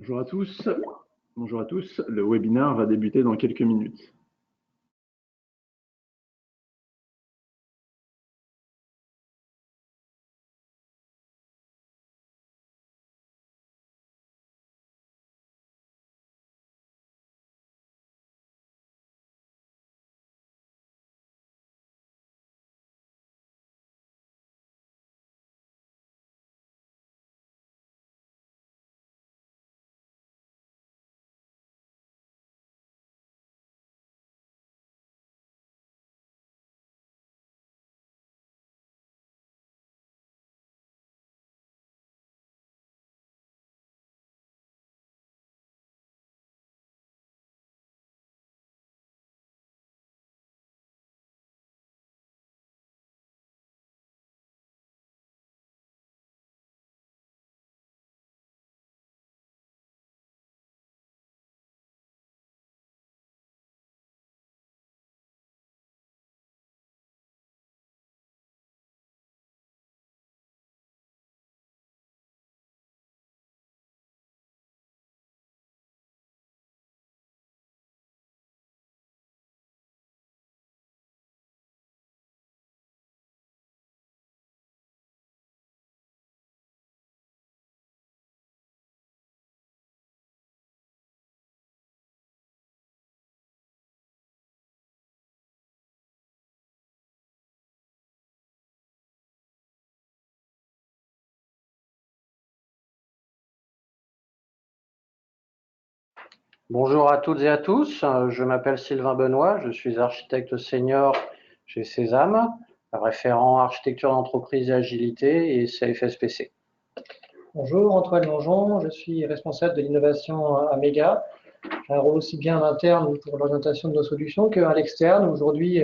Bonjour à tous. Bonjour à tous. Le webinaire va débuter dans quelques minutes. Bonjour à toutes et à tous, je m'appelle Sylvain Benoît, je suis architecte senior chez Sésame, référent architecture d'entreprise et agilité et CFSPC. Bonjour, Antoine Longeon, je suis responsable de l'innovation à Mega. J'ai un rôle aussi bien en interne pour l'orientation de nos solutions qu'à l'externe. Aujourd'hui,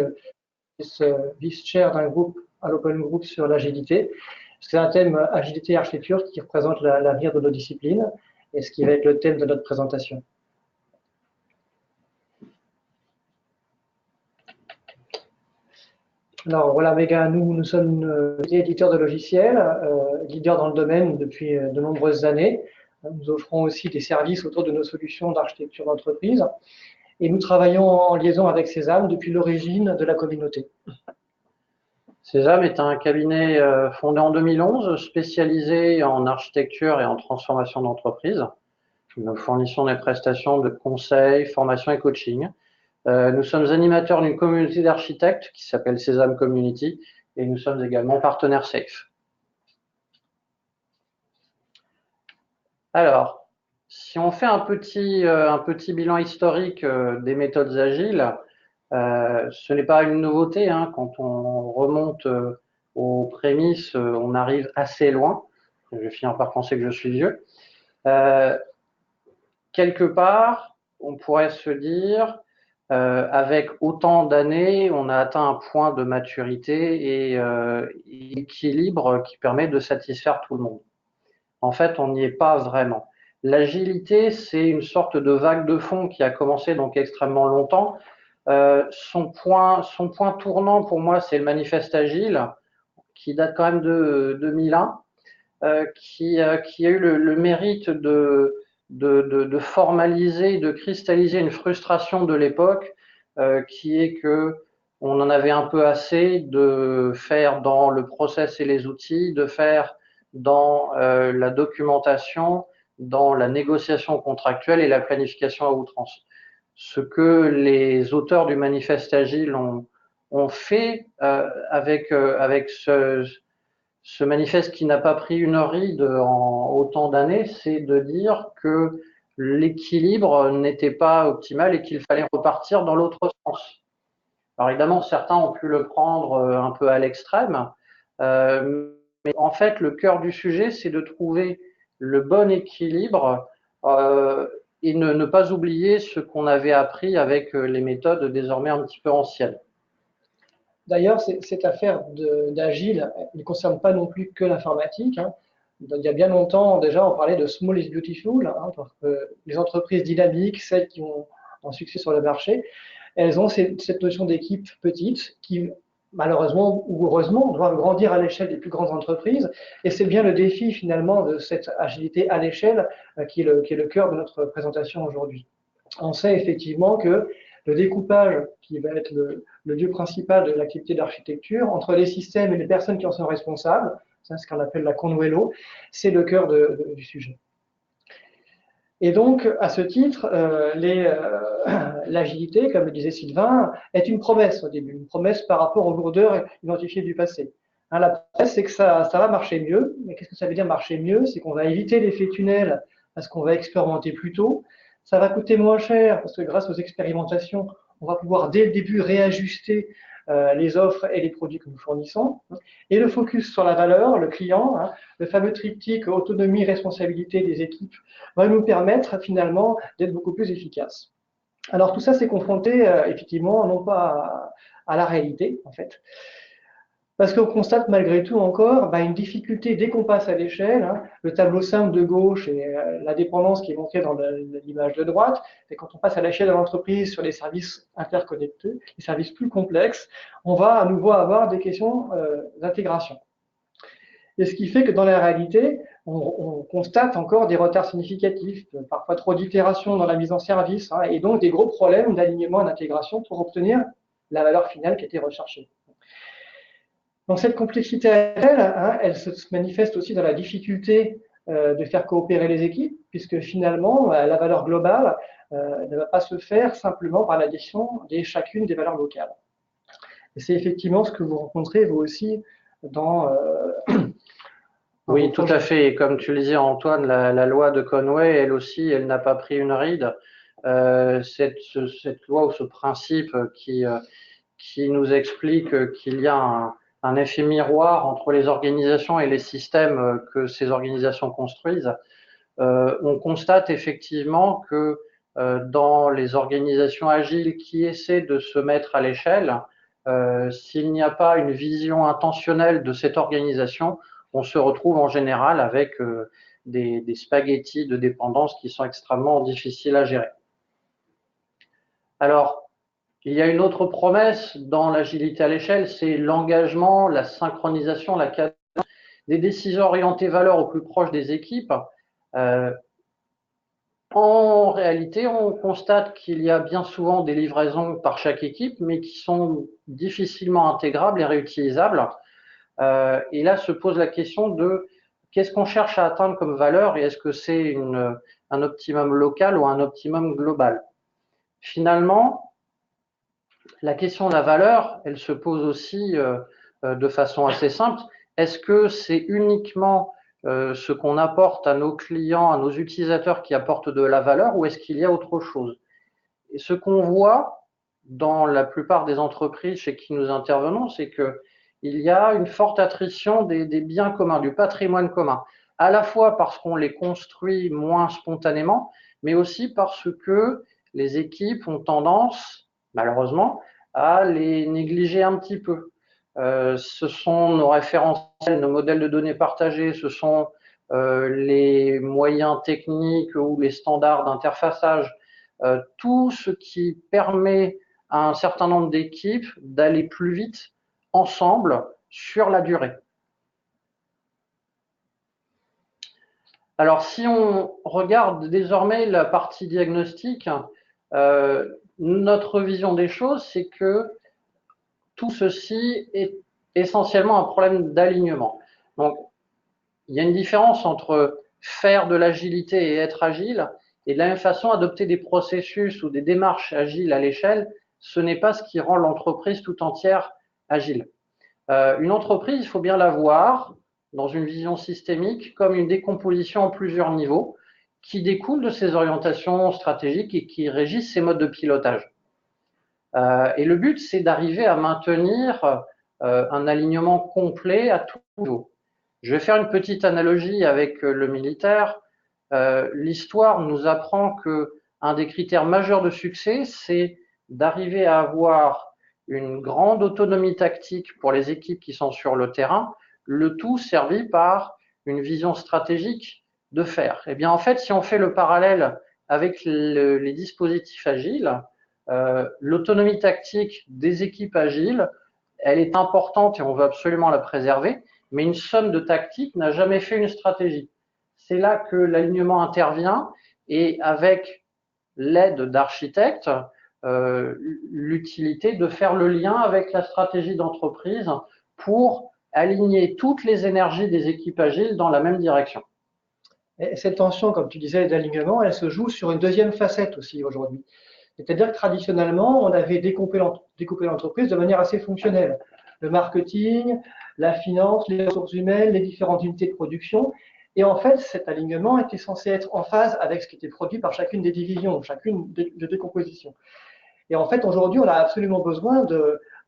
je suis vice-chair d'un groupe à l'Open Group sur l'agilité. C'est un thème agilité et architecture qui représente l'avenir de nos disciplines et ce qui va être le thème de notre présentation. Alors voilà, Mega, nous sommes éditeurs de logiciels, leaders dans le domaine depuis de nombreuses années. Nous offrons aussi des services autour de nos solutions d'architecture d'entreprise et nous travaillons en liaison avec Sésame depuis l'origine de la communauté. Sésame est un cabinet fondé en 2011, spécialisé en architecture et en transformation d'entreprise. Nous fournissons des prestations de conseil, formation et coaching. Nous sommes animateurs d'une communauté d'architectes qui s'appelle Sésame Community et nous sommes également partenaires SAFE. Alors, si on fait un petit bilan historique des méthodes agiles, ce n'est pas une nouveauté, hein. Quand on remonte aux prémices, on arrive assez loin. Je vais finir par penser que je suis vieux. Quelque part, on pourrait se dire, avec autant d'années, on a atteint un point de maturité et équilibre qui permet de satisfaire tout le monde. En fait, on n'y est pas vraiment. L'agilité, c'est une sorte de vague de fond qui a commencé donc extrêmement longtemps. Son point tournant pour moi, c'est le manifeste agile, qui date quand même de 2001, qui a eu le mérite de formaliser, de cristalliser une frustration de l'époque, qui est que on en avait un peu assez de faire dans le process et les outils, de faire dans la documentation, dans la négociation contractuelle et la planification à outrance. Ce que les auteurs du manifeste agile ont fait avec ce manifeste qui n'a pas pris une ride en autant d'années, c'est de dire que l'équilibre n'était pas optimal et qu'il fallait repartir dans l'autre sens. Alors évidemment, certains ont pu le prendre un peu à l'extrême, mais en fait, le cœur du sujet, c'est de trouver le bon équilibre et ne pas oublier ce qu'on avait appris avec les méthodes désormais un petit peu anciennes. D'ailleurs, cette affaire d'agile ne concerne pas non plus que l'informatique, hein. Il y a bien longtemps, déjà, on parlait de small is beautiful, hein, parce que les entreprises dynamiques, celles qui ont un succès sur le marché, elles ont cette notion d'équipe petite qui malheureusement ou heureusement, doivent grandir à l'échelle des plus grandes entreprises. Et c'est bien le défi finalement de cette agilité à l'échelle qui est le cœur de notre présentation aujourd'hui. On sait effectivement que le découpage, qui va être le lieu principal de l'activité d'architecture, entre les systèmes et les personnes qui en sont responsables, c'est ce qu'on appelle la conduelo, c'est le cœur du sujet. Et donc, à ce titre, l'agilité, comme le disait Sylvain, est une promesse au début, une promesse par rapport aux lourdeurs identifiées du passé. Hein, la promesse, c'est que ça va marcher mieux. Mais qu'est-ce que ça veut dire marcher mieux? C'est qu'on va éviter l'effet tunnel parce qu'on va expérimenter plus tôt. Ça va coûter moins cher parce que grâce aux expérimentations, on va pouvoir dès le début réajuster les offres et les produits que nous fournissons. Et le focus sur la valeur, le client, hein, le fameux triptyque autonomie, responsabilité des équipes, va nous permettre finalement d'être beaucoup plus efficaces. Alors tout ça, c'est confronté effectivement non pas à la réalité en fait, parce qu'on constate malgré tout encore une difficulté dès qu'on passe à l'échelle. Hein, le tableau simple de gauche et la dépendance qui est montrée dans l'image de droite, et quand on passe à l'échelle de l'entreprise sur les services interconnectés, les services plus complexes, on va à nouveau avoir des questions d'intégration. Et ce qui fait que dans la réalité, on constate encore des retards significatifs, parfois trop d'itérations dans la mise en service, hein, et donc des gros problèmes d'alignement et d'intégration pour obtenir la valeur finale qui était recherchée. Donc cette complexité, elle se manifeste aussi dans la difficulté de faire coopérer les équipes, puisque finalement, la valeur globale ne va pas se faire simplement par l'addition de chacune des valeurs locales. Et c'est effectivement ce que vous rencontrez, vous aussi, dans... Oui, tout à fait. Et comme tu le disais, Antoine, la loi de Conway, elle aussi, elle n'a pas pris une ride. Cette loi ou ce principe qui nous explique qu'il y a un effet miroir entre les organisations et les systèmes que ces organisations construisent. On constate effectivement que dans les organisations agiles qui essaient de se mettre à l'échelle, s'il n'y a pas une vision intentionnelle de cette organisation, on se retrouve en général avec des spaghettis de dépendance qui sont extrêmement difficiles à gérer. Alors, il y a une autre promesse dans l'agilité à l'échelle, c'est l'engagement, la synchronisation, la cadence des décisions orientées valeurs au plus proche des équipes. En réalité, on constate qu'il y a bien souvent des livraisons par chaque équipe, mais qui sont difficilement intégrables et réutilisables. Et là se pose la question de qu'est-ce qu'on cherche à atteindre comme valeur et est-ce que c'est un optimum local ou un optimum global? Finalement, la question de la valeur, elle se pose aussi de façon assez simple. Est-ce que c'est uniquement ce qu'on apporte à nos clients, à nos utilisateurs qui apportent de la valeur ou est-ce qu'il y a autre chose? Et ce qu'on voit dans la plupart des entreprises chez qui nous intervenons, c'est qu'il y a une forte attrition des biens communs, du patrimoine commun, à la fois parce qu'on les construit moins spontanément, mais aussi parce que les équipes ont tendance, malheureusement, à les négliger un petit peu. Ce sont nos référentiels, nos modèles de données partagés, ce sont les moyens techniques ou les standards d'interfaçage, tout ce qui permet à un certain nombre d'équipes d'aller plus vite ensemble sur la durée. Alors, si on regarde désormais la partie diagnostic, notre vision des choses, c'est que tout ceci est essentiellement un problème d'alignement. Donc, il y a une différence entre faire de l'agilité et être agile, et de la même façon, adopter des processus ou des démarches agiles à l'échelle, ce n'est pas ce qui rend l'entreprise tout entière agile. Une entreprise, il faut bien la voir dans une vision systémique comme une décomposition en plusieurs niveaux qui découle de ses orientations stratégiques et qui régissent ses modes de pilotage. Et le but, c'est d'arriver à maintenir un alignement complet à tout niveau. Je vais faire une petite analogie avec le militaire. L'histoire nous apprend qu'un des critères majeurs de succès, c'est d'arriver à avoir une grande autonomie tactique pour les équipes qui sont sur le terrain, le tout servi par une vision stratégique de faire. Eh bien, en fait, si on fait le parallèle avec les dispositifs agiles, l'autonomie tactique des équipes agiles, elle est importante et on veut absolument la préserver, mais une somme de tactiques n'a jamais fait une stratégie. C'est là que l'alignement intervient et avec l'aide d'architectes, l'utilité de faire le lien avec la stratégie d'entreprise pour aligner toutes les énergies des équipes agiles dans la même direction. Et cette tension, comme tu disais, d'alignement, elle se joue sur une deuxième facette aussi aujourd'hui. C'est-à-dire que traditionnellement, on avait découpé l'entreprise de manière assez fonctionnelle. Le marketing, la finance, les ressources humaines, les différentes unités de production. Et en fait, cet alignement était censé être en phase avec ce qui était produit par chacune des divisions, chacune des décompositions. Et en fait, aujourd'hui, on a absolument besoin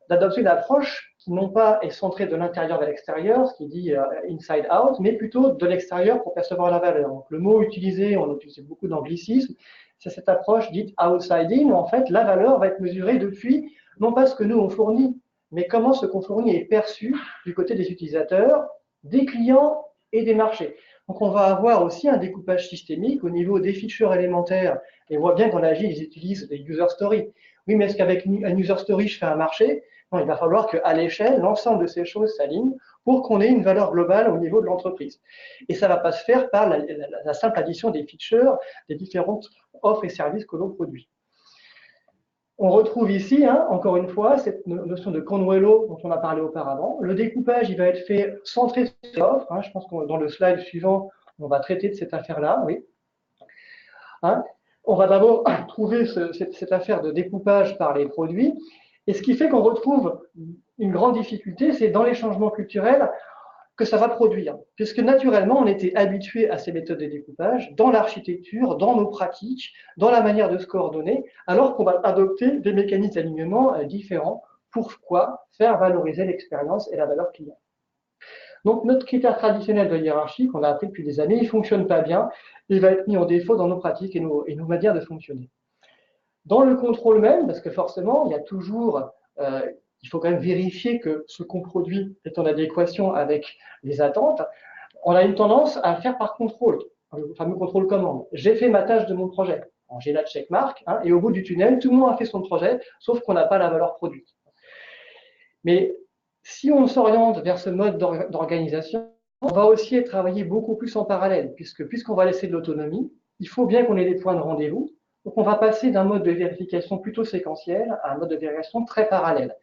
d'adopter une approche qui non pas est centrée de l'intérieur vers l'extérieur, ce qui dit inside out, mais plutôt de l'extérieur pour percevoir la valeur. Donc, le mot utilisé, on utilise beaucoup d'anglicisme, c'est cette approche dite outside in, où en fait, la valeur va être mesurée depuis, non pas ce que nous on fournit, mais comment ce qu'on fournit est perçu du côté des utilisateurs, des clients et des marchés. Donc, on va avoir aussi un découpage systémique au niveau des features élémentaires. Et on voit bien qu'en Agile, ils utilisent des user stories. Oui, mais est-ce qu'avec un user story, je fais un marché? Non, il va falloir qu'à l'échelle, l'ensemble de ces choses s'alignent pour qu'on ait une valeur globale au niveau de l'entreprise. Et ça ne va pas se faire par la simple addition des features, des différentes offres et services que l'on produit. On retrouve ici, encore une fois, cette notion de Conwello dont on a parlé auparavant. Le découpage, il va être fait centré sur l'offre. Je pense que dans le slide suivant, on va traiter de cette affaire-là. Oui. On va d'abord trouver cette affaire de découpage par les produits. Et ce qui fait qu'on retrouve une grande difficulté, c'est dans les changements culturels que ça va produire. Puisque naturellement, on était habitué à ces méthodes de découpage dans l'architecture, dans nos pratiques, dans la manière de se coordonner, alors qu'on va adopter des mécanismes d'alignement différents. Pourquoi faire valoriser l'expérience et la valeur client? Donc, notre critère traditionnel de hiérarchie, qu'on a appris depuis des années, il ne fonctionne pas bien. Il va être mis en défaut dans nos pratiques et nos manières de fonctionner. Dans le contrôle même, parce que forcément, il y a toujours, il faut quand même vérifier que ce qu'on produit est en adéquation avec les attentes, on a une tendance à le faire par contrôle, le fameux contrôle commande. J'ai fait ma tâche de mon projet. J'ai la checkmark, et au bout du tunnel, tout le monde a fait son projet, sauf qu'on n'a pas la valeur produite. Mais si on s'oriente vers ce mode d'organisation, on va aussi travailler beaucoup plus en parallèle, puisqu'on va laisser de l'autonomie, il faut bien qu'on ait des points de rendez-vous. Donc, on va passer d'un mode de vérification plutôt séquentiel à un mode de vérification très parallèle.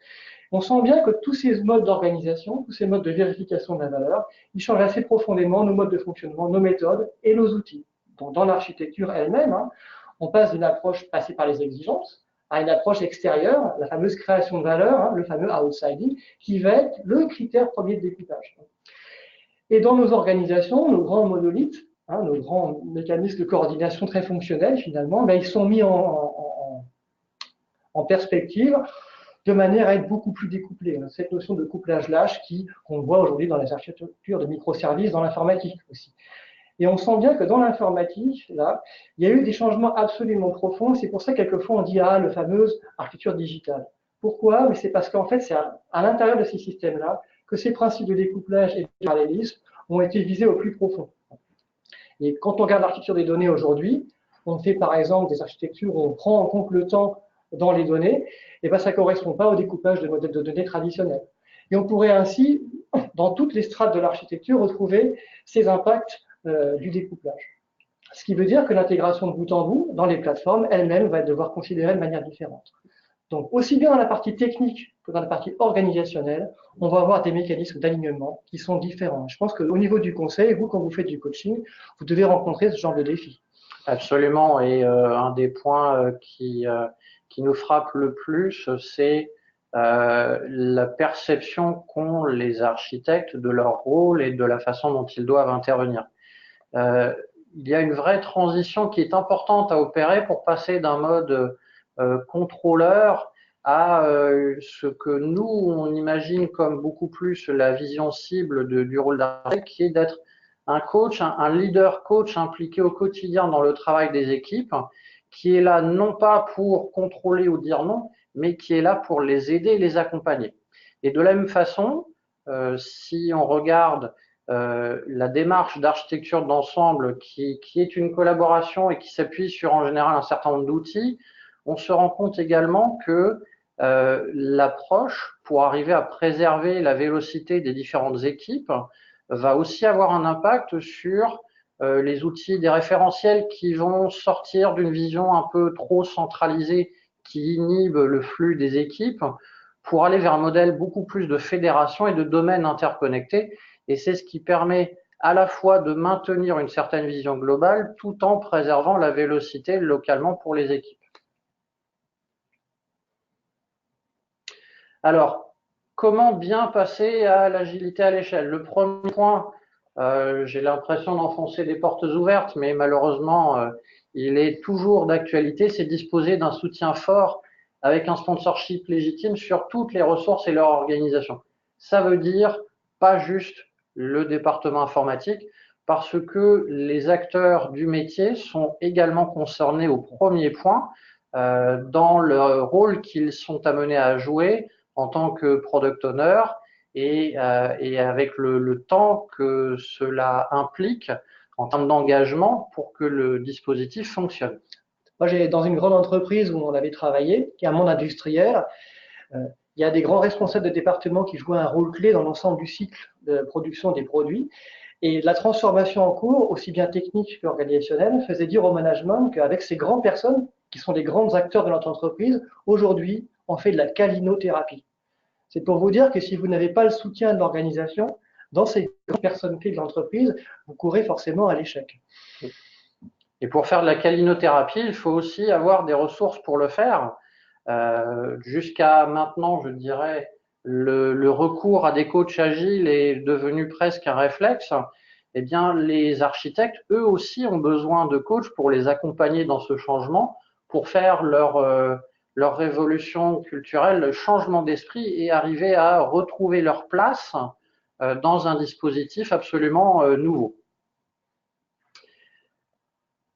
On sent bien que tous ces modes d'organisation, tous ces modes de vérification de la valeur, ils changent assez profondément nos modes de fonctionnement, nos méthodes et nos outils. Donc, dans l'architecture elle-même, on passe d'une approche passée par les exigences à une approche extérieure, la fameuse création de valeur, le fameux outsiding, qui va être le critère premier de découpage. Et dans nos organisations, nos grands monolithes, nos grands mécanismes de coordination très fonctionnels, finalement, ils sont mis en perspective de manière à être beaucoup plus découplés. Cette notion de couplage lâche qu'on voit aujourd'hui dans les architectures de microservices, dans l'informatique aussi. Et on sent bien que dans l'informatique, là, il y a eu des changements absolument profonds. C'est pour ça que quelquefois on dit le fameuse architecture digitale. Pourquoi? Mais c'est parce qu'en fait, c'est à l'intérieur de ces systèmes-là que ces principes de découplage et de parallélisme ont été visés au plus profond. Et quand on regarde l'architecture des données aujourd'hui, on fait par exemple des architectures où on prend en compte le temps dans les données, et ça ne correspond pas au découpage de modèles de données traditionnels. Et on pourrait ainsi, dans toutes les strates de l'architecture, retrouver ces impacts du découplage. Ce qui veut dire que l'intégration de bout en bout dans les plateformes elles-mêmes va devoir considérer de manière différente. Donc, aussi bien dans la partie technique que dans la partie organisationnelle, on va avoir des mécanismes d'alignement qui sont différents. Je pense qu'au niveau du conseil, vous, quand vous faites du coaching, vous devez rencontrer ce genre de défi. Absolument. Et un des points qui nous frappe le plus, c'est la perception qu'ont les architectes de leur rôle et de la façon dont ils doivent intervenir. Il y a une vraie transition qui est importante à opérer pour passer d'un mode contrôleur à ce que nous, on imagine comme beaucoup plus la vision cible du rôle d'architecte, qui est d'être un coach, un leader coach impliqué au quotidien dans le travail des équipes, qui est là non pas pour contrôler ou dire non, mais qui est là pour les aider et les accompagner. Et de la même façon, si on regarde la démarche d'architecture d'ensemble qui est une collaboration et qui s'appuie sur en général un certain nombre d'outils, on se rend compte également que l'approche pour arriver à préserver la vélocité des différentes équipes va aussi avoir un impact sur les outils, des référentiels qui vont sortir d'une vision un peu trop centralisée qui inhibe le flux des équipes pour aller vers un modèle beaucoup plus de fédération et de domaines interconnectés. Et c'est ce qui permet à la fois de maintenir une certaine vision globale tout en préservant la vélocité localement pour les équipes. Alors, comment bien passer à l'agilité à l'échelle? Le premier point, j'ai l'impression d'enfoncer des portes ouvertes, mais malheureusement, il est toujours d'actualité, c'est disposer d'un soutien fort avec un sponsorship légitime sur toutes les ressources et leur organisation. Ça veut dire pas juste le département informatique, parce que les acteurs du métier sont également concernés au premier point dans le rôle qu'ils sont amenés à jouer en tant que product owner et avec le temps que cela implique en termes d'engagement pour que le dispositif fonctionne. Moi, j'ai dans une grande entreprise où on avait travaillé, qui est un monde industriel, il y a des grands responsables de département qui jouaient un rôle clé dans l'ensemble du cycle de production des produits. Et la transformation en cours, aussi bien technique qu'organisationnelle, faisait dire au management qu'avec ces grandes personnes, qui sont les grands acteurs de notre entreprise, aujourd'hui, on fait de la calinothérapie. C'est pour vous dire que si vous n'avez pas le soutien de l'organisation, dans ces grandes personnes clés de l'entreprise, vous courez forcément à l'échec. Et pour faire de la calinothérapie, il faut aussi avoir des ressources pour le faire. Jusqu'à maintenant, je dirais, le recours à des coachs agiles est devenu presque un réflexe. Eh bien, les architectes, eux aussi, ont besoin de coachs pour les accompagner dans ce changement, pour faire leur révolution culturelle, le changement d'esprit et arriver à retrouver leur place dans un dispositif absolument nouveau.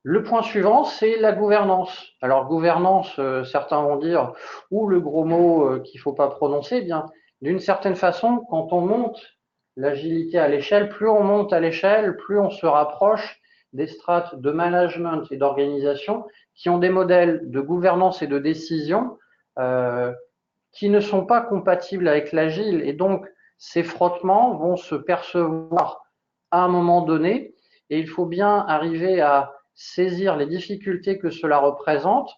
Le point suivant, c'est la gouvernance. Alors, gouvernance, certains vont dire, ou le gros mot qu'il ne faut pas prononcer, eh bien, d'une certaine façon, quand on monte l'agilité à l'échelle, plus on monte à l'échelle, plus on se rapproche des strates de management et d'organisation qui ont des modèles de gouvernance et de décision qui ne sont pas compatibles avec l'agile. Et donc, ces frottements vont se percevoir à un moment donné, et il faut bien arriver à saisir les difficultés que cela représente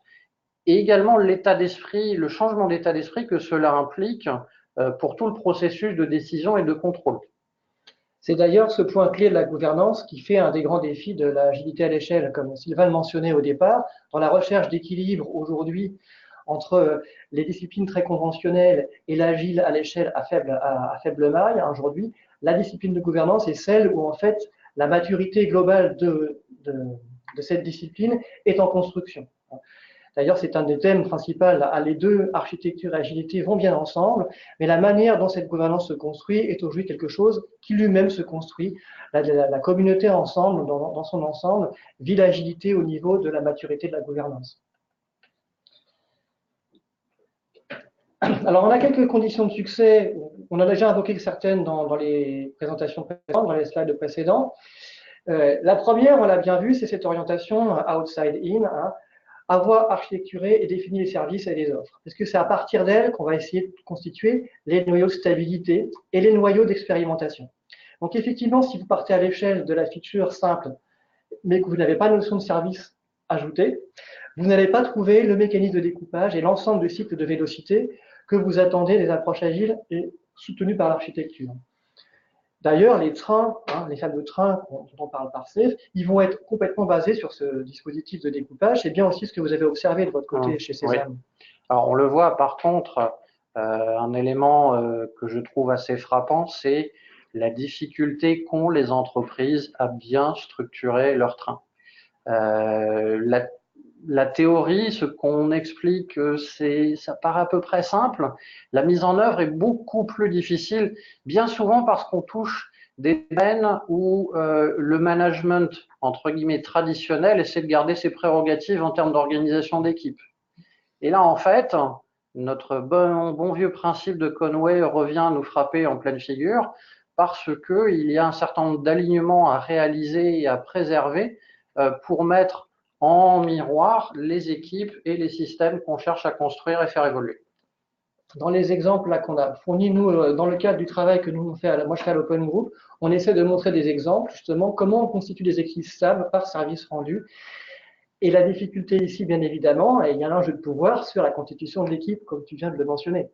et également l'état d'esprit, le changement d'état d'esprit que cela implique pour tout le processus de décision et de contrôle. C'est d'ailleurs ce point clé de la gouvernance qui fait un des grands défis de l'agilité à l'échelle, comme Sylvain le mentionnait au départ, dans la recherche d'équilibre aujourd'hui entre les disciplines très conventionnelles et l'agile à l'échelle à faible maille. Aujourd'hui, la discipline de gouvernance est celle où en fait la maturité globale de cette discipline est en construction. D'ailleurs, c'est un des thèmes principaux. Les deux, architecture et agilité, vont bien ensemble, mais la manière dont cette gouvernance se construit est aujourd'hui quelque chose qui lui-même se construit. La communauté ensemble, dans son ensemble, vit l'agilité au niveau de la maturité de la gouvernance. Alors, on a quelques conditions de succès. On a déjà invoqué certaines dans les présentations précédentes, dans les slides précédents. La première, on l'a bien vu, c'est cette orientation outside-in, avoir architecturé et défini les services et les offres. Parce que c'est à partir d'elle qu'on va essayer de constituer les noyaux de stabilité et les noyaux d'expérimentation. Donc effectivement, si vous partez à l'échelle de la feature simple, mais que vous n'avez pas de notion de service ajouté, vous n'allez pas trouver le mécanisme de découpage et l'ensemble du cycle de vélocité que vous attendez des approches agiles et soutenues par l'architecture. D'ailleurs, les trains, les salles de train dont on parle par CEF, ils vont être complètement basés sur ce dispositif de découpage. C'est bien aussi ce que vous avez observé de votre côté chez César. Oui. Alors, on le voit par contre, un élément que je trouve assez frappant, c'est la difficulté qu'ont les entreprises à bien structurer leur train. La théorie, ce qu'on explique, ça paraît à peu près simple. La mise en œuvre est beaucoup plus difficile, bien souvent parce qu'on touche des domaines où le management, entre guillemets, traditionnel essaie de garder ses prérogatives en termes d'organisation d'équipe. Et là, en fait, notre bon vieux principe de Conway revient nous frapper en pleine figure parce qu'il y a un certain nombre d'alignements à réaliser et à préserver pour mettre en miroir les équipes et les systèmes qu'on cherche à construire et faire évoluer. dans les exemples là qu'on a fournis, nous, dans le cadre du travail que nous on fait, moi je fais à l'Open Group, on essaie de montrer des exemples, justement, comment on constitue des équipes stables par service rendu. Et la difficulté ici, bien évidemment, et il y a un jeu de pouvoir sur la constitution de l'équipe, comme tu viens de le mentionner,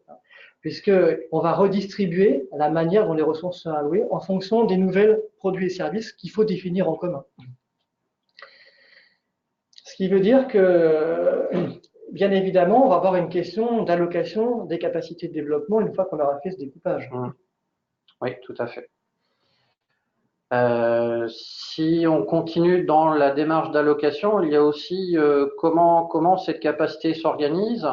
puisqu'on va redistribuer la manière dont les ressources sont allouées en fonction des nouvelles produits et services qu'il faut définir en commun. Ce qui veut dire que, bien évidemment, on va avoir une question d'allocation des capacités de développement une fois qu'on aura fait ce découpage. Oui, tout à fait. Si on continue dans la démarche d'allocation, il y a aussi comment cette capacité s'organise,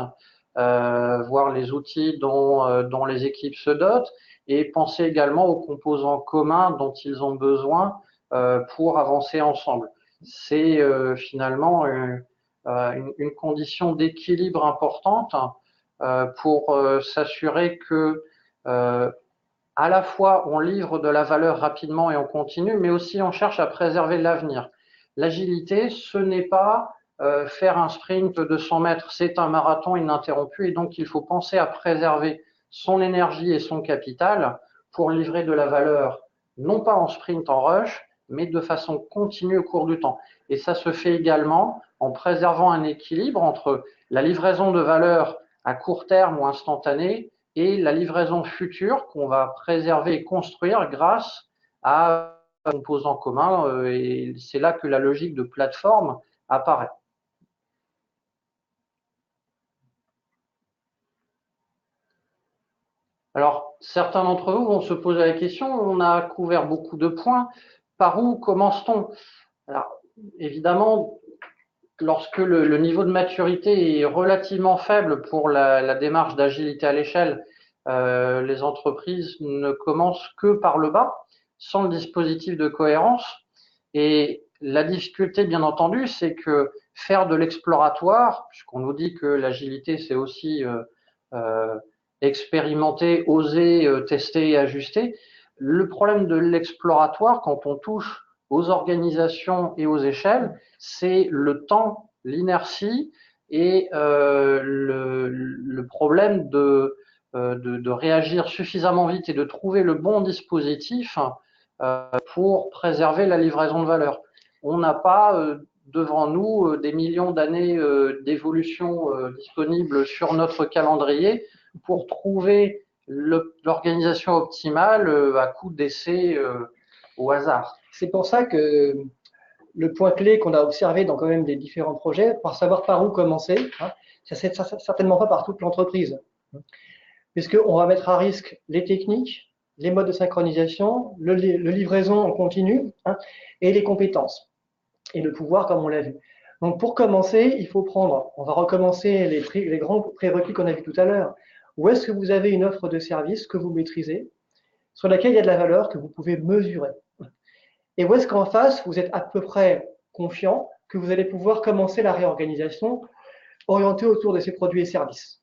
voir les outils dont les équipes se dotent, et penser également aux composants communs dont ils ont besoin pour avancer ensemble. C'est finalement une condition d'équilibre importante pour s'assurer que à la fois on livre de la valeur rapidement et on continue, mais aussi on cherche à préserver l'avenir. L'agilité, ce n'est pas faire un sprint de 100 mètres, c'est un marathon ininterrompu, et donc il faut penser à préserver son énergie et son capital pour livrer de la valeur, non pas en sprint, en rush, mais de façon continue au cours du temps. Et ça se fait également en préservant un équilibre entre la livraison de valeur à court terme ou instantanée et la livraison future qu'on va préserver et construire grâce à un composant commun. Et c'est là que la logique de plateforme apparaît. Alors, certains d'entre vous vont se poser la question, on a couvert beaucoup de points, par où commence-t-on? Alors, évidemment, lorsque le niveau de maturité est relativement faible pour la démarche d'agilité à l'échelle, les entreprises ne commencent que par le bas, sans le dispositif de cohérence. Et la difficulté, bien entendu, c'est que faire de l'exploratoire, puisqu'on nous dit que l'agilité, c'est aussi expérimenter, oser, tester et ajuster. Le problème de l'exploratoire, quand on touche aux organisations et aux échelles, c'est le temps, l'inertie et le problème de réagir suffisamment vite et de trouver le bon dispositif pour préserver la livraison de valeur. On n'a pas devant nous des millions d'années d'évolution disponibles sur notre calendrier pour trouver l'organisation optimale à coup d'essais au hasard. C'est pour ça que le point clé qu'on a observé dans quand même des différents projets, pour savoir par où commencer, ça c'est certainement pas par toute l'entreprise, puisqu'on va mettre à risque les techniques, les modes de synchronisation, le livraison en continu et les compétences et le pouvoir comme on l'a vu. Donc pour commencer, il faut prendre, on va recommencer les grands prérequis qu'on a vu tout à l'heure. Où est-ce que vous avez une offre de service que vous maîtrisez, sur laquelle il y a de la valeur que vous pouvez mesurer? Et où est-ce qu'en face, vous êtes à peu près confiant que vous allez pouvoir commencer la réorganisation orientée autour de ces produits et services?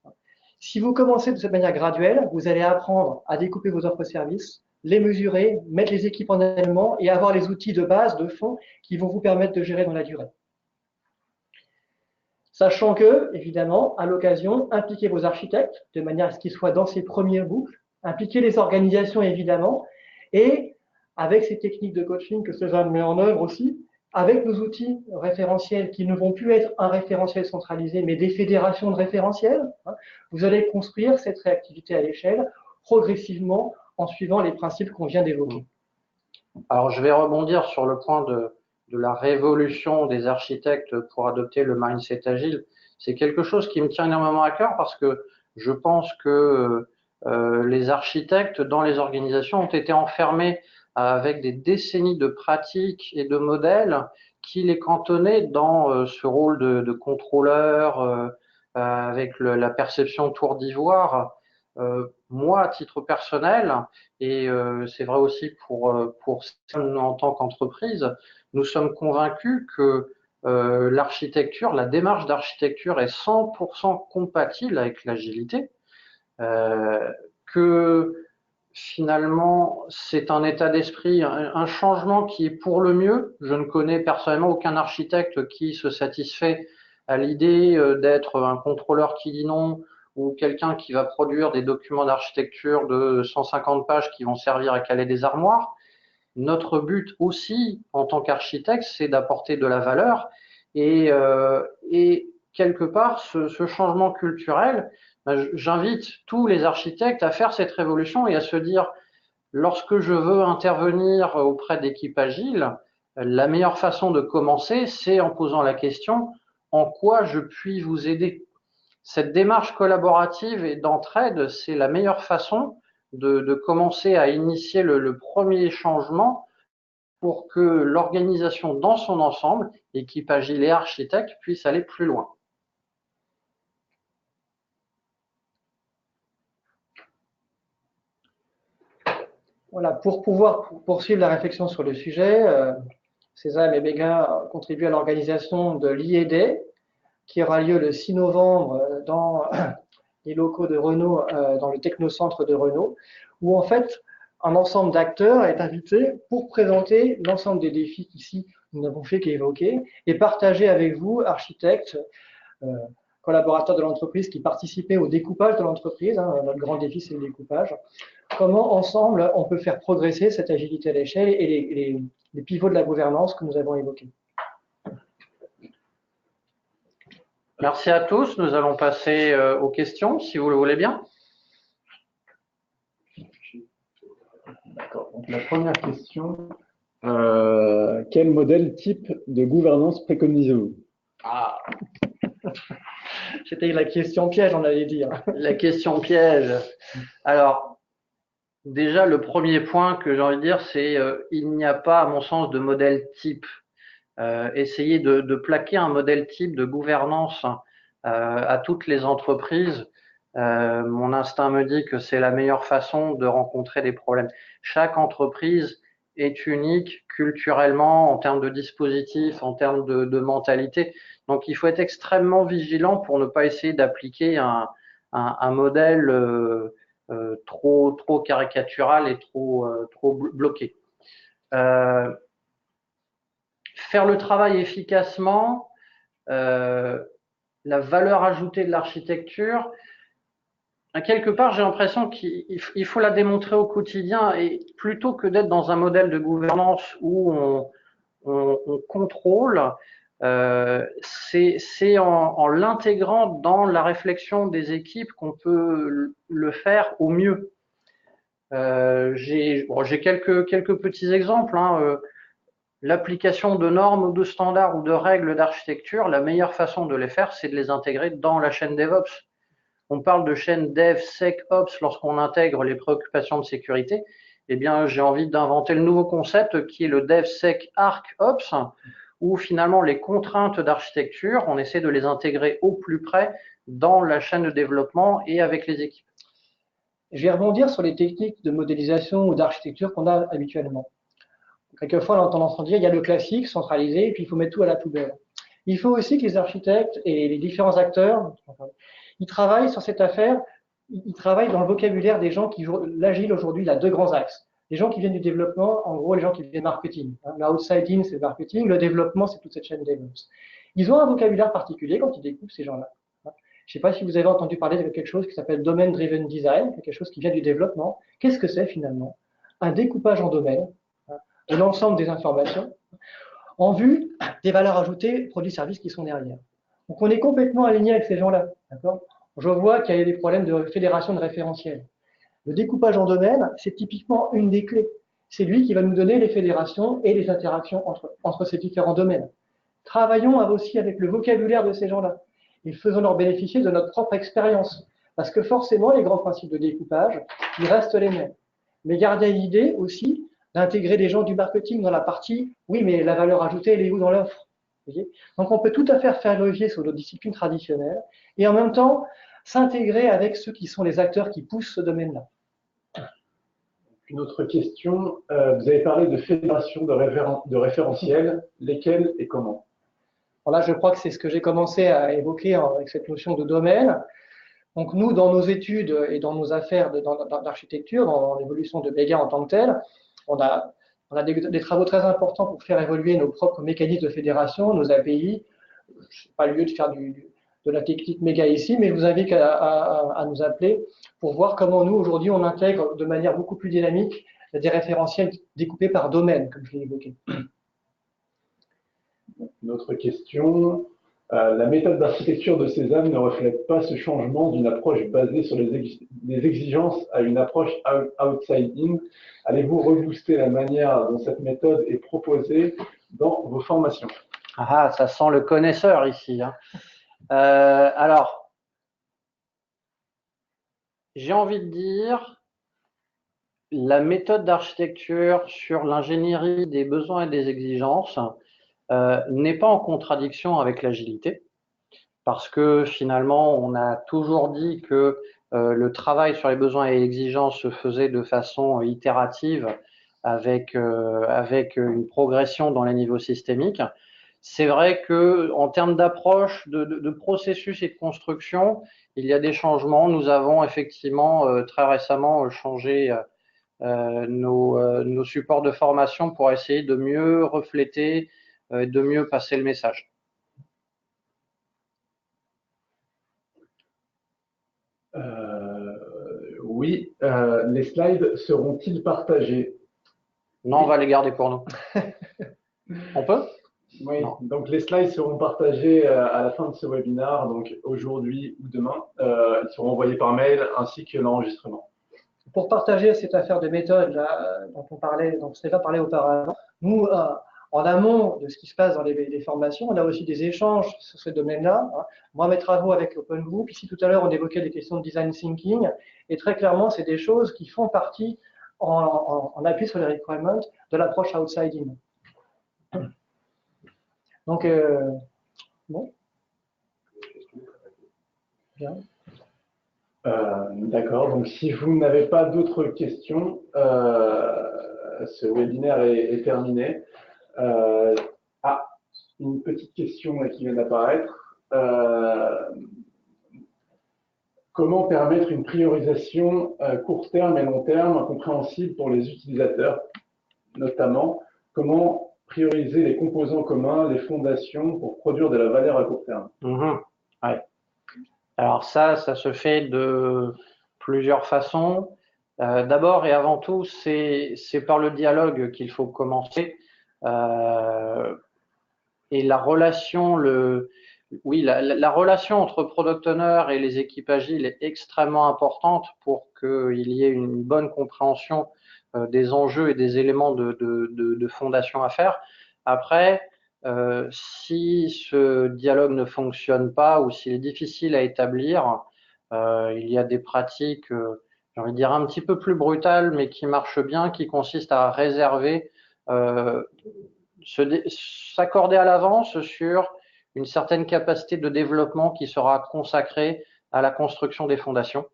Si vous commencez de cette manière graduelle, vous allez apprendre à découper vos offres de services, les mesurer, mettre les équipes en alignement et avoir les outils de base, de fond, qui vont vous permettre de gérer dans la durée. Sachant que, évidemment, à l'occasion, impliquez vos architectes de manière à ce qu'ils soient dans ces premières boucles, impliquez les organisations, évidemment, et avec ces techniques de coaching que Cézanne met en œuvre aussi, avec nos outils référentiels qui ne vont plus être un référentiel centralisé, mais des fédérations de référentiels, vous allez construire cette réactivité à l'échelle progressivement en suivant les principes qu'on vient d'évoquer. Alors, je vais rebondir sur le point de la révolution des architectes pour adopter le mindset agile. C'est quelque chose qui me tient énormément à cœur parce que je pense que les architectes dans les organisations ont été enfermés avec des décennies de pratiques et de modèles qui les cantonnaient dans ce rôle de contrôleur avec la perception tour d'ivoire. Moi, à titre personnel, et c'est vrai aussi pour en tant qu'entreprise, nous sommes convaincus que l'architecture, la démarche d'architecture est 100% compatible avec l'agilité, que finalement c'est un état d'esprit, un changement qui est pour le mieux. Je ne connais personnellement aucun architecte qui se satisfait à l'idée d'être un contrôleur qui dit non ou quelqu'un qui va produire des documents d'architecture de 150 pages qui vont servir à caler des armoires. Notre but aussi, en tant qu'architecte, c'est d'apporter de la valeur et quelque part, ce changement culturel, j'invite tous les architectes à faire cette révolution et à se dire, lorsque je veux intervenir auprès d'équipes agiles, la meilleure façon de commencer, c'est en posant la question, en quoi je puis vous aider? Cette démarche collaborative et d'entraide, c'est la meilleure façon de commencer à initier le premier changement pour que l'organisation dans son ensemble, équipe agile et architecte, puisse aller plus loin. Voilà, pour pouvoir poursuivre la réflexion sur le sujet, Sésame et Béguin contribuent à l'organisation de l'IED, qui aura lieu le 6 novembre dans les locaux de Renault, dans le technocentre de Renault, où en fait, un ensemble d'acteurs est invité pour présenter l'ensemble des défis qu'ici nous n'avons fait qu'évoquer et partager avec vous, architectes, collaborateurs de l'entreprise qui participaient au découpage de l'entreprise, notre grand défi c'est le découpage, comment ensemble on peut faire progresser cette agilité à l'échelle et les pivots de la gouvernance que nous avons évoqués. Merci à tous. Nous allons passer aux questions, si vous le voulez bien. D'accord. Donc, la première question, quel modèle type de gouvernance préconisez-vous? C'était la question piège, on allait dire. La question piège. Alors, déjà, le premier point que j'ai envie de dire, c'est il n'y a pas, à mon sens, de modèle type. Essayer de plaquer un modèle type de gouvernance à toutes les entreprises, mon instinct me dit que c'est la meilleure façon de rencontrer des problèmes. Chaque entreprise est unique culturellement, en termes de dispositifs, en termes de mentalité. Donc, il faut être extrêmement vigilant pour ne pas essayer d'appliquer un modèle trop caricatural et trop bloqué. Faire le travail efficacement, la valeur ajoutée de l'architecture, quelque part, j'ai l'impression qu'il faut la démontrer au quotidien et plutôt que d'être dans un modèle de gouvernance où on contrôle, c'est en l'intégrant dans la réflexion des équipes qu'on peut le faire au mieux. J'ai quelques petits exemples. L'application de normes ou de standards ou de règles d'architecture, la meilleure façon de les faire, c'est de les intégrer dans la chaîne DevOps. On parle de chaîne DevSecOps lorsqu'on intègre les préoccupations de sécurité. Eh bien, j'ai envie d'inventer le nouveau concept qui est le DevSecArcOps, où finalement les contraintes d'architecture, on essaie de les intégrer au plus près dans la chaîne de développement et avec les équipes. Je vais rebondir sur les techniques de modélisation ou d'architecture qu'on a habituellement. Quelquefois, on a tendance à dire il y a le classique centralisé et puis il faut mettre tout à la poubelle. Il faut aussi que les architectes et les différents acteurs, ils travaillent sur cette affaire, ils travaillent dans le vocabulaire des gens qui jouent. L'agile aujourd'hui, il a deux grands axes. Les gens qui viennent du développement, en gros, les gens qui viennent du marketing. L'outside-in, c'est le marketing, le développement, c'est toute cette chaîne DevOps. Ils ont un vocabulaire particulier quand ils découpent ces gens-là. Je ne sais pas si vous avez entendu parler de quelque chose qui s'appelle Domain Driven Design, quelque chose qui vient du développement. Qu'est-ce que c'est finalement? Un découpage en domaines de l'ensemble des informations en vue des valeurs ajoutées, produits, services qui sont derrière. Donc on est complètement aligné avec ces gens-là. Je vois qu'il y a des problèmes de fédération de référentiels. Le découpage en domaine, c'est typiquement une des clés. C'est lui qui va nous donner les fédérations et les interactions entre ces différents domaines. Travaillons aussi avec le vocabulaire de ces gens-là et faisons-leur bénéficier de notre propre expérience. Parce que forcément, les grands principes de découpage, ils restent les mêmes. Mais gardez l'idée aussi d'intégrer des gens du marketing dans la partie, oui, mais la valeur ajoutée, elle est où dans l'offre? Donc, on peut tout à fait faire levier sur nos disciplines traditionnelles et en même temps s'intégrer avec ceux qui sont les acteurs qui poussent ce domaine-là. Une autre question, vous avez parlé de fédération de référentiels, lesquels et comment? Alors là, je crois que c'est ce que j'ai commencé à évoquer avec cette notion de domaine. Donc nous, dans nos études et dans nos affaires d'architecture, dans l'évolution de Béguin en tant que tel, on a des travaux très importants pour faire évoluer nos propres mécanismes de fédération, nos API. Ce n'est pas le lieu de faire de la technique méga ici, mais je vous invite à nous appeler pour voir comment nous, aujourd'hui, on intègre de manière beaucoup plus dynamique des référentiels découpés par domaine, comme je l'ai évoqué. Une autre question. La méthode d'architecture de Sésame ne reflète pas ce changement d'une approche basée sur les exigences à une approche outside-in. Allez-vous rebooster la manière dont cette méthode est proposée dans vos formations? Ah, ça sent le connaisseur ici, hein. Alors, j'ai envie de dire, la méthode d'architecture sur l'ingénierie des besoins et des exigences n'est pas en contradiction avec l'agilité, parce que finalement, on a toujours dit que le travail sur les besoins et exigences se faisait de façon itérative avec une progression dans les niveaux systémiques. C'est vrai que en termes d'approche, de processus et de construction, il y a des changements. Nous avons effectivement très récemment changé nos supports de formation pour essayer de mieux refléter, de mieux passer le message. Oui, les slides seront-ils partagés? Non, on va les garder pour nous. On peut? Oui, Non. donc les slides seront partagés à la fin de ce webinaire, donc aujourd'hui ou demain. Ils seront envoyés par mail ainsi que l'enregistrement. Pour partager cette affaire de méthode là, dont Stéphane parlait auparavant, nous, en amont de ce qui se passe dans les formations, on a aussi des échanges sur ce domaine-là. Moi, mes travaux avec l'Open Group, ici tout à l'heure, on évoquait des questions de design thinking, et très clairement, c'est des choses qui font partie, en appui sur les requirements, de l'approche outside-in. Donc, bon. Bien. D'accord, donc si vous n'avez pas d'autres questions, ce webinaire est terminé. Une petite question qui vient d'apparaître. Comment permettre une priorisation court terme et long terme compréhensible pour les utilisateurs, notamment comment prioriser les composants communs, les fondations pour produire de la valeur à court terme? Ouais. Alors ça se fait de plusieurs façons. D'abord et avant tout, c'est par le dialogue qu'il faut commencer. Et la relation, la relation entre product owner et les équipes agiles est extrêmement importante pour qu'il y ait une bonne compréhension des enjeux et des éléments de fondation à faire. Après, si ce dialogue ne fonctionne pas ou s'il est difficile à établir, il y a des pratiques, j'ai envie de dire un petit peu plus brutales, mais qui marchent bien, qui consistent à réserver, s'accorder à l'avance sur une certaine capacité de développement qui sera consacrée à la construction des fondations.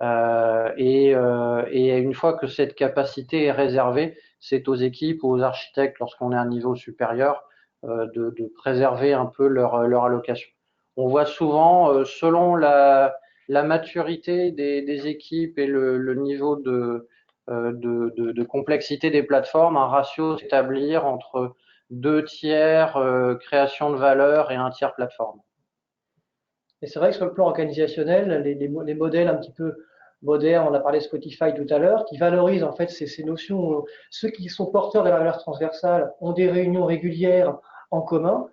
Et une fois que cette capacité est réservée, c'est aux équipes ou aux architectes, lorsqu'on est à un niveau supérieur, de préserver un peu leur allocation. On voit souvent, selon la maturité des équipes et le niveau de complexité des plateformes, un ratio s'établir entre 2 tiers création de valeur et 1 tiers plateforme. Et c'est vrai que sur le plan organisationnel, les modèles un petit peu modernes, on a parlé de Spotify tout à l'heure, qui valorisent en fait ces notions. Ceux qui sont porteurs de la valeur transversale ont des réunions régulières en commun.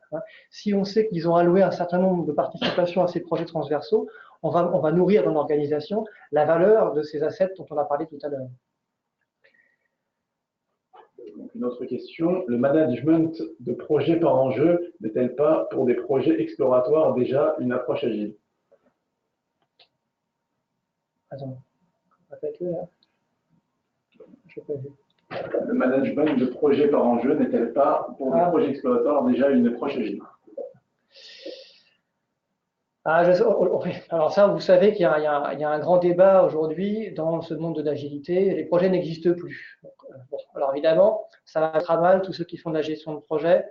Si on sait qu'ils ont alloué un certain nombre de participations à ces projets transversaux, on va nourrir dans l'organisation la valeur de ces assets dont on a parlé tout à l'heure. Une autre question, le management de projet par enjeu n'est-elle pas, pour des projets exploratoires, déjà une approche agile? Attends, répète-le là. Je n'ai pas vu. Le management de projet par enjeu n'est-elle pas, pour des projets exploratoires, déjà une approche agile? Alors ça, vous savez qu'il y a un grand débat aujourd'hui dans ce monde de l'agilité. Les projets n'existent plus. Donc, alors évidemment, ça va mettre à mal tous ceux qui font de la gestion de projet.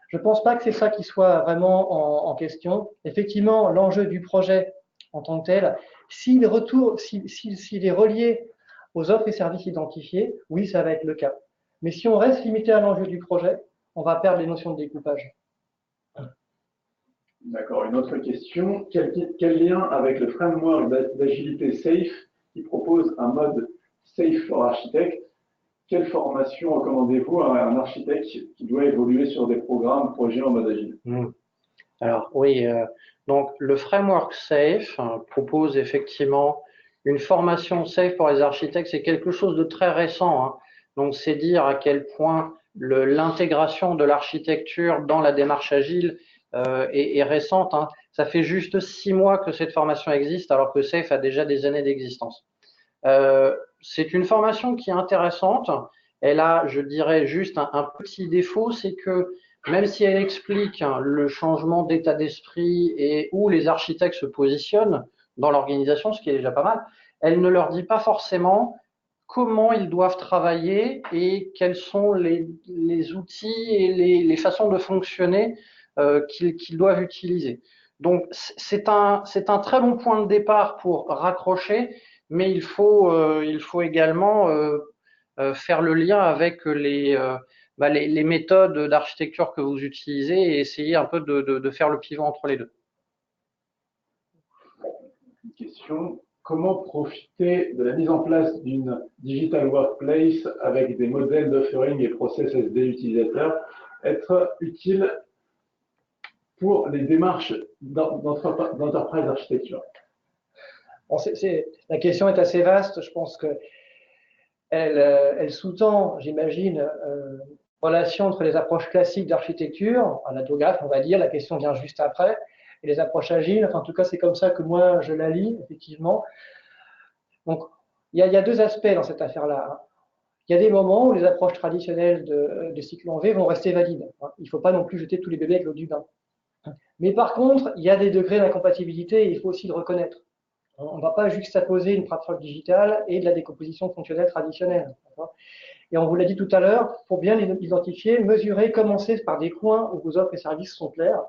Je ne pense pas que c'est ça qui soit vraiment en question. Effectivement, l'enjeu du projet en tant que tel, s'il est relié aux offres et services identifiés, oui, ça va être le cas. Mais si on reste limité à l'enjeu du projet, on va perdre les notions de découpage. D'accord. Une autre question. Quel lien avec le framework d'agilité SAFe qui propose un mode SAFe for Architect? Quelle formation recommandez-vous à un architecte qui doit évoluer sur des programmes, projets en mode agile? Alors oui, donc le framework SAFe propose effectivement une formation SAFe pour les architectes. C'est quelque chose de très récent, hein. Donc c'est dire à quel point l'intégration de l'architecture dans la démarche agile est récente, hein. Ça fait juste 6 mois que cette formation existe, alors que SAFe a déjà des années d'existence. C'est une formation qui est intéressante. Elle a, je dirais, juste un petit défaut, c'est que même si elle explique le changement d'état d'esprit et où les architectes se positionnent dans l'organisation, ce qui est déjà pas mal, elle ne leur dit pas forcément comment ils doivent travailler et quels sont les outils et les façons de fonctionner qu'ils doivent utiliser. Donc, c'est un très bon point de départ pour raccrocher, mais il faut également faire le lien avec les méthodes d'architecture que vous utilisez et essayer un peu de faire le pivot entre les deux. Une question. Comment profiter de la mise en place d'une digital workplace avec des modèles d'offering et process SD utilisateurs être utile pour les démarches d'enterprise architecture? Bon, la question est assez vaste. Je pense que elle sous-tend, j'imagine, une relation entre les approches classiques d'architecture, à la TOGAF, on va dire, la question vient juste après, et les approches agiles. Enfin, en tout cas, c'est comme ça que moi, je la lis, effectivement. Donc, il y a deux aspects dans cette affaire-là. Il y a des moments où les approches traditionnelles de cycle en V vont rester valides. Il ne faut pas non plus jeter tous les bébés avec l'eau du bain. Mais par contre, il y a des degrés d'incompatibilité et il faut aussi le reconnaître. On ne va pas juxtaposer une approche digitale et de la décomposition fonctionnelle traditionnelle. Et on vous l'a dit tout à l'heure, pour bien les identifier, mesurer, commencez par des coins où vos offres et services sont clairs,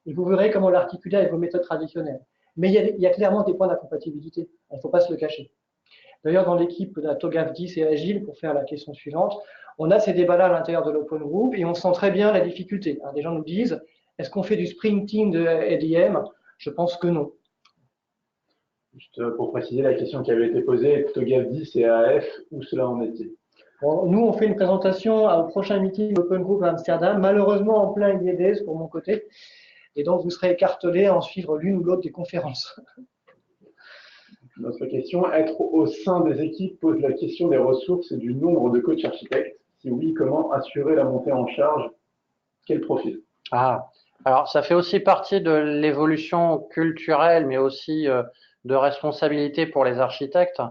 et vous verrez comment l'articuler avec vos méthodes traditionnelles. Mais il y a clairement des points d'incompatibilité, il ne faut pas se le cacher. D'ailleurs, dans l'équipe de la TOGAF 10 et Agile, pour faire la question suivante, on a ces débats-là à l'intérieur de l'Open Group et on sent très bien la difficulté. Alors, des gens nous disent, est-ce qu'on fait du sprinting de ADM? Je pense que non. Juste pour préciser la question qui avait été posée, TOGAF 10 et AF, où cela en est-il? Bon, nous, on fait une présentation au prochain meeting Open Group à Amsterdam, malheureusement en plein IEDS pour mon côté. Et donc, vous serez écartelés à en suivre l'une ou l'autre des conférences. Notre question, être au sein des équipes pose la question des ressources et du nombre de coachs architectes. Si oui, comment assurer la montée en charge? Quel profil? Alors ça fait aussi partie de l'évolution culturelle, mais aussi de responsabilité pour les architectes.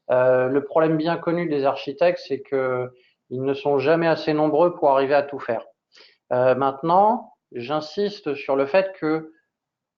Le problème bien connu des architectes, c'est qu'ils ne sont jamais assez nombreux pour arriver à tout faire. Maintenant, j'insiste sur le fait que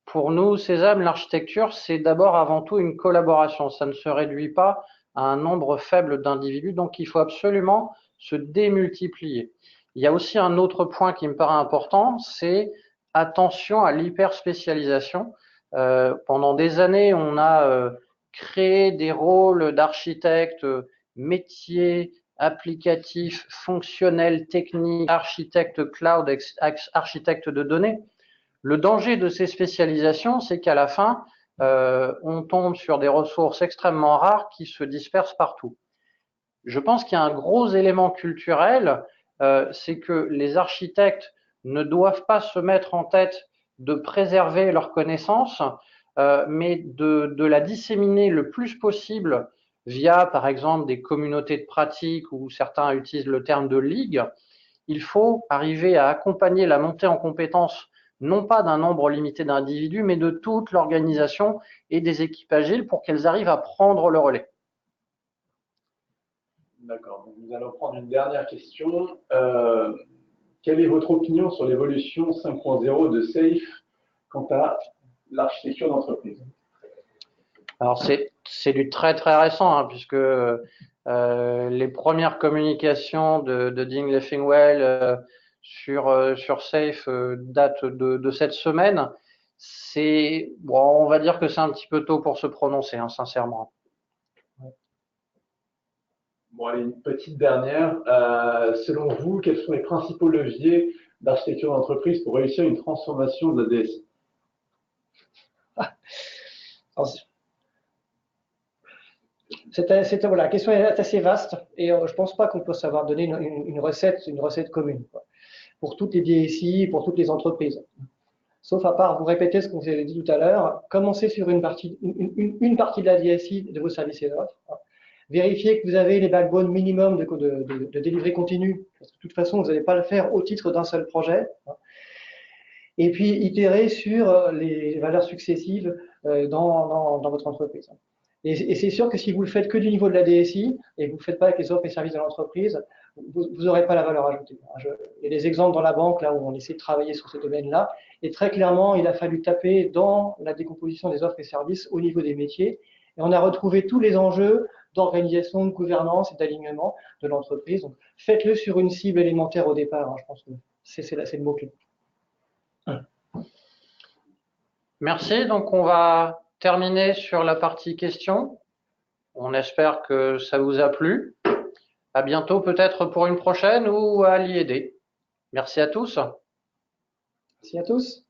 pour nous, Sésame, l'architecture, c'est d'abord avant tout une collaboration. Ça ne se réduit pas à un nombre faible d'individus, donc il faut absolument se démultiplier. Il y a aussi un autre point qui me paraît important, c'est attention à l'hyperspécialisation. Pendant des années, on a créé des rôles d'architectes métiers, applicatifs, fonctionnels, techniques, architecte cloud, architecte de données. Le danger de ces spécialisations, c'est qu'à la fin, on tombe sur des ressources extrêmement rares qui se dispersent partout. Je pense qu'il y a un gros élément culturel, c'est que les architectes ne doivent pas se mettre en tête de préserver leurs connaissances, mais de la disséminer le plus possible via, par exemple, des communautés de pratique ou certains utilisent le terme de ligue. Il faut arriver à accompagner la montée en compétences non pas d'un nombre limité d'individus, mais de toute l'organisation et des équipes agiles pour qu'elles arrivent à prendre le relais. D'accord. Nous allons prendre une dernière question. Quelle est votre opinion sur l'évolution 5.0 de SAFe quant à l'architecture d'entreprise? Alors, c'est du très très récent, hein, puisque les premières communications de Dean Leffingwell sur SAFe datent de cette semaine. Bon, on va dire que c'est un petit peu tôt pour se prononcer, hein, sincèrement. Bon, allez, une petite dernière. Selon vous, quels sont les principaux leviers d'architecture d'entreprise pour réussir une transformation de la DSI? Voilà, la question est assez vaste et je ne pense pas qu'on peut savoir donner une recette commune, quoi, pour toutes les DSI, pour toutes les entreprises. Sauf à part vous répéter ce qu'on vous avait dit tout à l'heure, commencez sur une partie de la DSI de vos services et offres. Vérifiez que vous avez les backbones minimum de délivrée continue, parce que de toute façon, vous n'allez pas le faire au titre d'un seul projet. Et puis, itérer sur les valeurs successives dans votre entreprise. Et c'est sûr que si vous le faites que du niveau de la DSI et que vous ne le faites pas avec les offres et services de l'entreprise, vous n'aurez pas la valeur ajoutée. Il y a des exemples dans la banque là où on essaie de travailler sur ce domaine-là. Et très clairement, il a fallu taper dans la décomposition des offres et services au niveau des métiers. Et on a retrouvé tous les enjeux d'organisation, de gouvernance et d'alignement de l'entreprise. Donc, faites-le sur une cible élémentaire au départ. Je pense que c'est le mot-clé. Merci. Donc, on va terminer sur la partie questions. On espère que ça vous a plu. À bientôt peut-être pour une prochaine ou à l'IED. Merci à tous. Merci à tous.